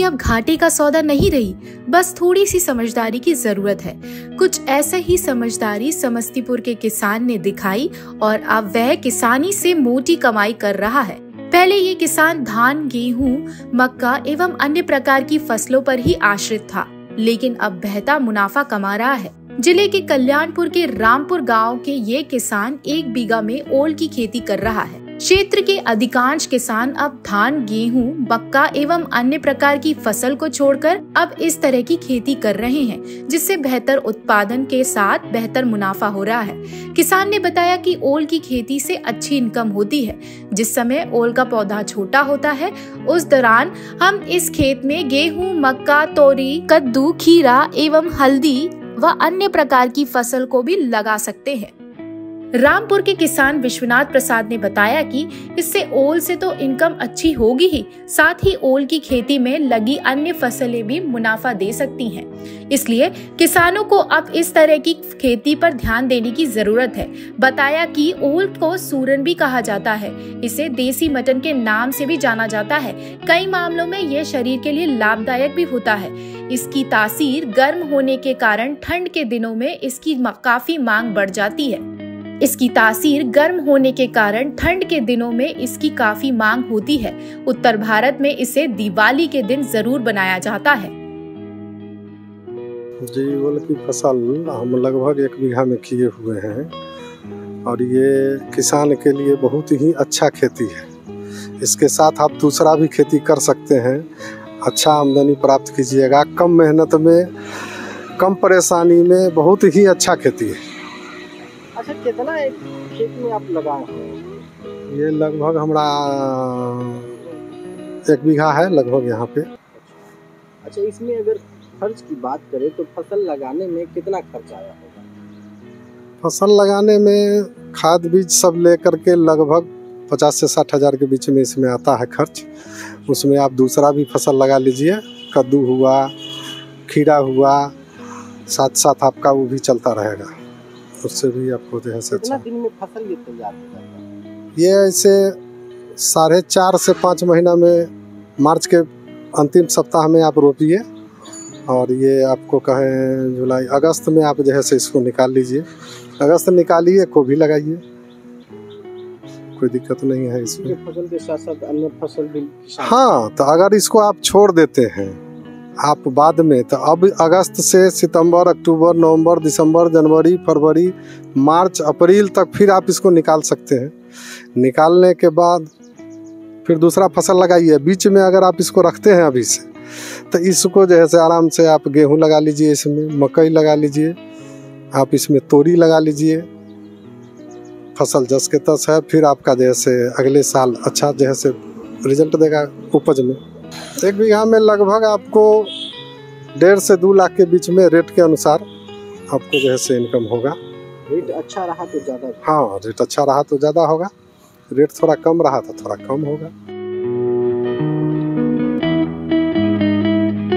अब घाटे का सौदा नहीं रही, बस थोड़ी सी समझदारी की जरूरत है। कुछ ऐसा ही समझदारी समस्तीपुर के किसान ने दिखाई और अब वह किसानी से मोटी कमाई कर रहा है। पहले ये किसान धान, गेहूं, मक्का एवं अन्य प्रकार की फसलों पर ही आश्रित था, लेकिन अब बेहतर मुनाफा कमा रहा है। जिले के कल्याणपुर के रामपुर गांव के ये किसान 1 बीघा में ओल की खेती कर रहा है। क्षेत्र के अधिकांश किसान अब धान, गेहूं, मक्का एवं अन्य प्रकार की फसल को छोड़कर अब इस तरह की खेती कर रहे हैं, जिससे बेहतर उत्पादन के साथ बेहतर मुनाफा हो रहा है। किसान ने बताया कि ओल की खेती से अच्छी इनकम होती है। जिस समय ओल का पौधा छोटा होता है, उस दौरान हम इस खेत में गेहूं, मक्का, तोरी, कद्दू, खीरा एवं हल्दी व अन्य प्रकार की फसल को भी लगा सकते हैं। रामपुर के किसान विश्वनाथ प्रसाद ने बताया कि इससे ओल से तो इनकम अच्छी होगी ही, साथ ही ओल की खेती में लगी अन्य फसलें भी मुनाफा दे सकती हैं। इसलिए किसानों को अब इस तरह की खेती पर ध्यान देने की जरूरत है। बताया कि ओल को सूरन भी कहा जाता है। इसे देसी मटन के नाम से भी जाना जाता है। कई मामलों में यह शरीर के लिए लाभदायक भी होता है। इसकी तासीर गर्म होने के कारण ठंड के दिनों में इसकी काफी मांग बढ़ जाती है। उत्तर भारत में इसे दिवाली के दिन जरूर बनाया जाता है। जी, ओल की फसल हम लगभग 1 बीघा में किए हुए हैं और ये किसान के लिए बहुत ही अच्छा खेती है। इसके साथ आप दूसरा भी खेती कर सकते हैं, अच्छा आमदनी प्राप्त कीजिएगा। कम मेहनत में, कम परेशानी में बहुत ही अच्छा खेती है। अच्छा, कितना एक खेत में आप लगाए हैं? ये लगभग हमारा 1 बीघा है लगभग यहाँ पे। अच्छा, इसमें अगर खर्च की बात करें तो फसल लगाने में कितना खर्च आया होगा? फसल लगाने में खाद बीज सब लेकर के लगभग 50 से 60 हज़ार के बीच में इसमें आता है खर्च। उसमें आप दूसरा भी फसल लगा लीजिए, कद्दू हुआ, खीरा हुआ, साथ साथ आपका वो भी चलता रहेगा, उससे भी आपको जो है से कितना दिन में फसल ये तैयार हो जाता है? ये ऐसे 4.5 से 5 महीना में, मार्च के अंतिम सप्ताह में आप रोपिए और ये आपको कहें जुलाई अगस्त में आप जो है से इसको निकाल लीजिए। अगस्त निकालिए, गोभी लगाइए, कोई दिक्कत नहीं है इसमें। फसल के साथ साथ अन्य फसल भी। हाँ, तो अगर इसको आप छोड़ देते हैं आप बाद में, तो अब अगस्त से सितंबर, अक्टूबर, नवंबर, दिसंबर, जनवरी, फरवरी, मार्च, अप्रैल तक फिर आप इसको निकाल सकते हैं। निकालने के बाद फिर दूसरा फसल लगाइए। बीच में अगर आप इसको रखते हैं अभी से, तो इसको जैसे आराम से आप गेहूं लगा लीजिए, इसमें मकई लगा लीजिए, आप इसमें तोरी लगा लीजिए। फसल जस के तस है, फिर आपका जैसे अगले साल अच्छा जैसे रिजल्ट देगा उपज में। 1 बीघा में लगभग आपको 1.5 से 2 लाख के बीच में रेट के अनुसार आपको जैसे इनकम होगा। रेट अच्छा रहा तो ज़्यादा? हाँ, रेट अच्छा रहा तो ज़्यादा होगा, रेट थोड़ा कम रहा तो थोड़ा कम होगा।